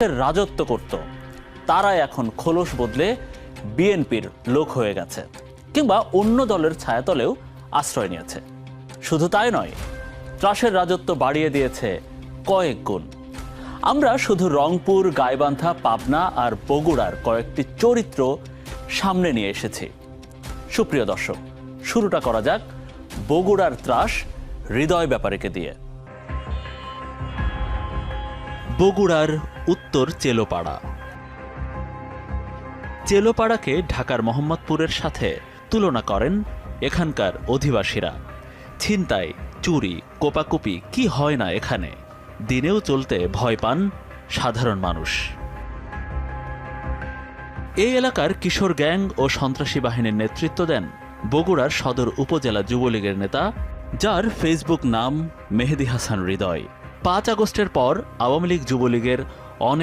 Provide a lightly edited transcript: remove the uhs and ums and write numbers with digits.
রাজত্ব করত তারা এখন খোলস বদলে বিএনপির লোক হয়ে গেছে, কিংবা অন্য দলের ছায়াতলেও আশ্রয় নিয়েছে। শুধু তাই নয়, ত্রাসের রাজত্ব বাড়িয়ে দিয়েছে কয়েক গুণ। আমরা শুধু রংপুর, গাইবান্ধা, পাবনা আর বগুড়ার কয়েকটি চরিত্র সামনে নিয়ে এসেছি। সুপ্রিয় দর্শক, শুরুটা করা যাক বগুড়ার ত্রাস হৃদয় ব্যাপারীকে দিয়ে। বগুড়ার উত্তর চেলোপাড়া। চেলোপাড়াকে ঢাকার মোহাম্মদপুরের সাথে তুলনা করেন এখানকার অধিবাসীরা। ছিনতাই, চুরি, কোপাকুপি কি হয় না এখানে। দিনেও চলতে ভয় পান সাধারণ মানুষ। এই এলাকার কিশোর গ্যাং ও সন্ত্রাসী বাহিনীর নেতৃত্ব দেন বগুড়ার সদর উপজেলা যুবলীগের নেতা, যার ফেসবুক নাম মেহেদী হাসান হৃদয়। 5 আগস্টের পর আওয়ামী লীগ যুবলীগের অনেক